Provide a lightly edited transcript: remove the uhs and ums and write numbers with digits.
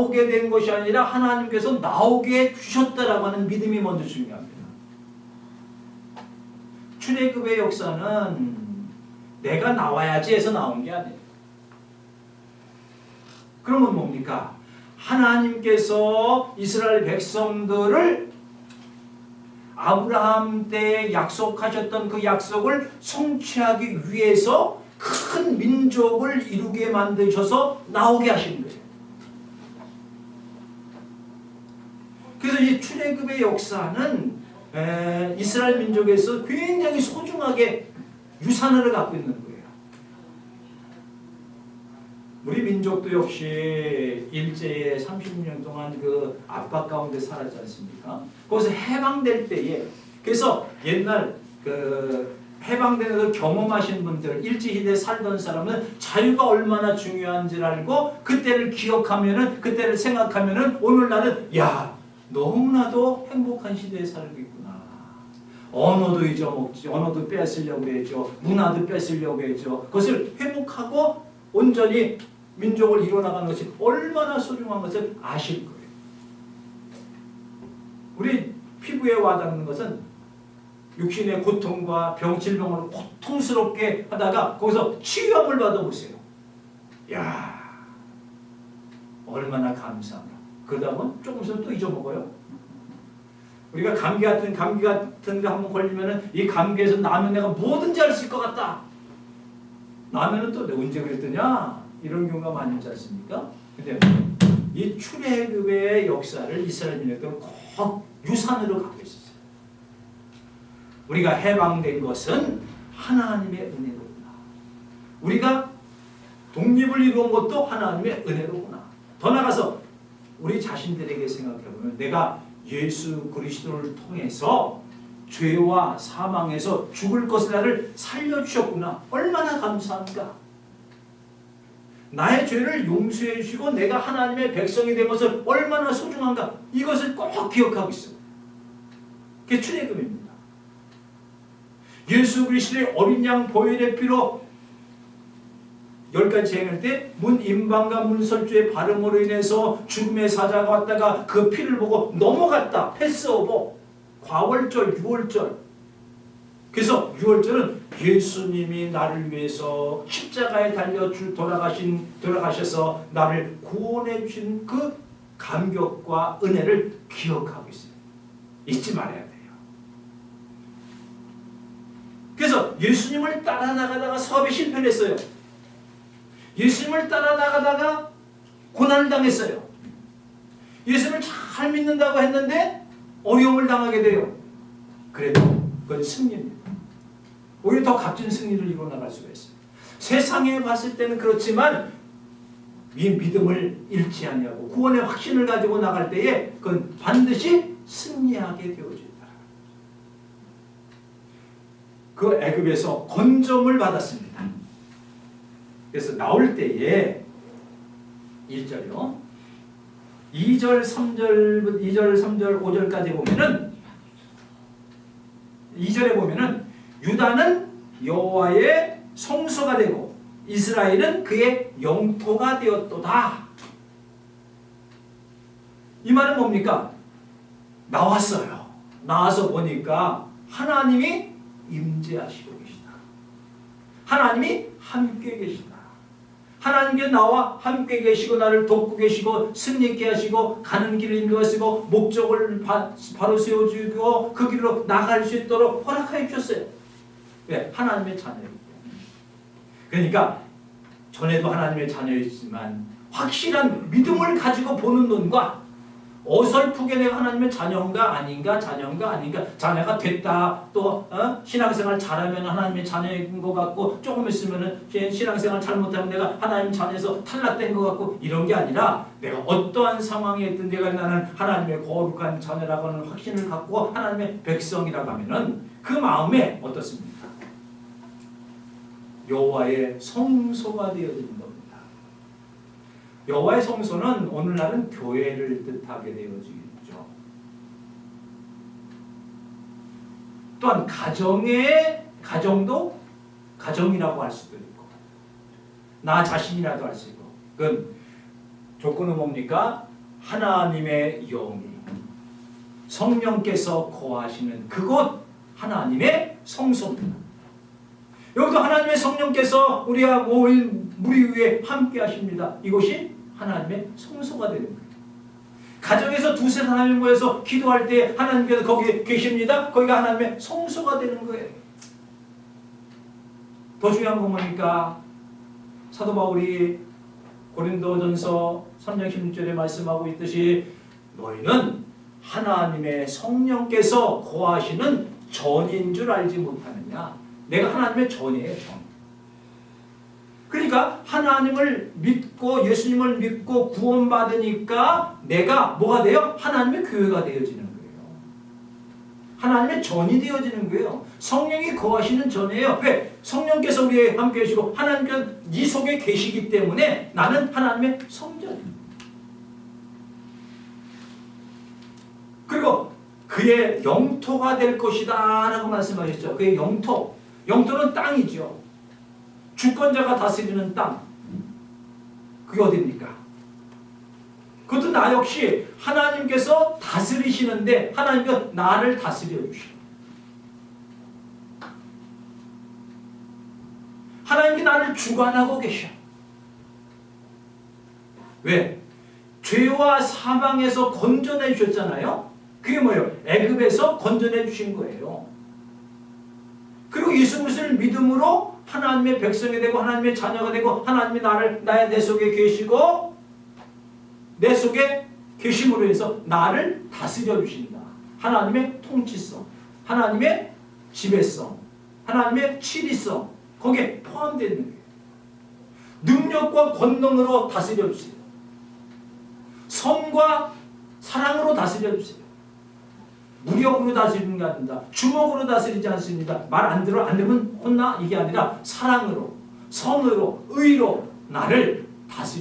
나오게 된 것이 아니라 하나님께서 나오게 해주셨다라고 하는 믿음이 먼저 중요합니다. 출애굽의 역사는 내가 나와야지 해서 나온 게 아니에요. 그러면 뭡니까? 하나님께서 이스라엘 백성들을 아브라함 때 약속하셨던 그 약속을 성취하기 위해서 큰 민족을 이루게 만드셔서 나오게 하신 거예요. 그래서 이 출애굽의 역사는 이스라엘 민족에서 굉장히 소중하게 유산을 갖고 있는 거예요. 우리 민족도 역시 일제에 30년 동안 그 압박 가운데 살았지 않습니까? 거기서 해방될 때에, 그래서 옛날 그 해방되는 경험하신 분들, 일제시대에 살던 사람은 자유가 얼마나 중요한지를 알고 그때를 기억하면은, 그때를 생각하면은 오늘날은 야, 너무나도 행복한 시대에 살고 있구나. 언어도 잊어먹지, 언어도 뺏으려고 했죠. 문화도 뺏으려고 했죠. 그것을 회복하고 온전히 민족을 이뤄나가는 것이 얼마나 소중한 것을 아실 거예요. 우리 피부에 와닿는 것은 육신의 고통과 병질병으로 고통스럽게 하다가 거기서 치유함을 받아보세요. 야, 얼마나 감사한가. 그러다 보면 조금 있으면 또 잊어먹어요. 우리가 감기 같은 데 한번 걸리면은 이 감기에서 나면 내가 뭐든지 할 수 있을 것 같다. 나면은 또 내가 언제 그랬더냐? 이런 경우가 많지 않습니까? 근데 이 출애굽의 역사를 이스라엘 민족들은 꼭 유산으로 갖고 있었어요. 우리가 해방된 것은 하나님의 은혜로구나. 우리가 독립을 이루은 것도 하나님의 은혜로구나. 더 나아가서 우리 자신들에게 생각해보면 내가 예수 그리스도를 통해서 죄와 사망에서 죽을 것을 나를 살려주셨구나. 얼마나 감사한가. 나의 죄를 용서해 주시고 내가 하나님의 백성이 된 것을 얼마나 소중한가. 이것을 꼭 기억하고 있어요. 그게 출애굽입니다. 예수 그리스도의 어린 양 보혈의 피로 10가지 행할 때 문임방과 문설주의 발음으로 인해서 죽음의 사자가 왔다가 그 피를 보고 넘어갔다. 패스오버. 과월절, 유월절. 그래서 유월절은 예수님이 나를 위해서 십자가에 달려 돌아가셔서 나를 구원해 주신 그 감격과 은혜를 기억하고 있어요. 잊지 말아야 돼요. 그래서 예수님을 따라 나가다가 사업에 실패를 했어요. 예수님을 따라 나가다가 고난을 당했어요. 예수님을 잘 믿는다고 했는데 어려움을 당하게 돼요. 그래도 그건 승리입니다. 오히려 더 값진 승리를 이루어 나갈 수가 있어요. 세상에 봤을 때는 그렇지만 이 믿음을 잃지 아니하고 구원의 확신을 가지고 나갈 때에 그건 반드시 승리하게 되어진다. 그 애굽에서 건점을 받았습니다. 그래서 나올 때에 1절이요. 2절, 3절, 2절, 3절, 5절까지 보면은 2절에 보면은 유다는 여호와의 성소가 되고 이스라엘은 그의 영토가 되었도다. 이 말은 뭡니까? 나왔어요. 나와서 보니까 하나님이 임재하시고 계시다. 하나님이 함께 계시다. 하나님께 나와 함께 계시고 나를 돕고 계시고 승리케 하시고 가는 길을 인도하시고 목적을 바로 세워주고 그 길로 나갈 수 있도록 허락하여 주셨어요. 왜? 하나님의 자녀이기 때문에. 그러니까 전에도 하나님의 자녀였지만 확실한 믿음을 가지고 보는 눈과 어설프게 내가 하나님의 자녀인가 아닌가 자녀가 됐다 또 신앙생활 잘하면 하나님의 자녀인 것 같고 조금 있으면 신앙생활 잘못하면 내가 하나님 자녀에서 탈락된 것 같고 이런 게 아니라 내가 어떠한 상황에 있든 내가 나는 하나님의 거룩한 자녀라고 하는 확신을 갖고 하나님의 백성이라고 하면은 그 마음에 어떻습니까? 여호와의 성소가 되어지는 겁니다. 여호와의 성소는 오늘날은 교회를 뜻하게 되어지죠. 또한 가정도 가정이라고 할 수도 있고 나 자신이라도 할 수 있고 그건 조건은 뭡니까? 하나님의 영이 성령께서 거하시는 그곳 하나님의 성소입니다. 여기도 하나님의 성령께서 우리와 우리 위에 함께 하십니다. 이곳이 하나님의 성소가 되는 거예요. 가정에서 두세 사람이 모여서 기도할 때 하나님께서 거기 계십니다. 거기가 하나님의 성소가 되는 거예요. 더 중요한 건 뭡니까? 사도 바울이 고린도전서 3장 16절에 말씀하고 있듯이 너희는 하나님의 성령께서 거하시는 전인 줄 알지 못하느냐. 내가 하나님의 전이에요. 전. 그러니까 하나님을 믿고 예수님을 믿고 구원받으니까 내가 뭐가 돼요? 하나님의 교회가 되어지는 거예요. 하나님의 전이 되어지는 거예요. 성령이 거하시는 전이에요. 왜? 성령께서 우리에 함께 계시고 하나님께서 네 속에 계시기 때문에 나는 하나님의 성전입니다. 그리고 그의 영토가 될 것이다 라고 말씀하셨죠. 그의 영토는 땅이죠. 주권자가 다스리는 땅. 그게 어디입니까? 그것도 나 역시 하나님께서 다스리시는데 하나님께서 나를 다스려 주시고 하나님께 나를 주관하고 계셔. 왜? 죄와 사망에서 건져내 주셨잖아요. 그게 뭐예요? 애굽에서 건져내 주신 거예요. 그리고 예수 그리스도를 믿음으로 하나님의 백성이 되고 하나님의 자녀가 되고 하나님이 내 속에 계시고 내 속에 계심으로 해서 나를 다스려 주신다. 하나님의 통치성, 하나님의 지배성, 하나님의 치리성 거기에 포함되어 있는 거예요. 능력과 권능으로 다스려 주세요. 성과 사랑으로 다스려 주세요. 무력으로 다스리는 게 아닙니다. 주먹으로 다스리지 않습니다. 말 안 들으면 혼나 이게 아니라 사랑으로, 성으로, 의로 나를 다스려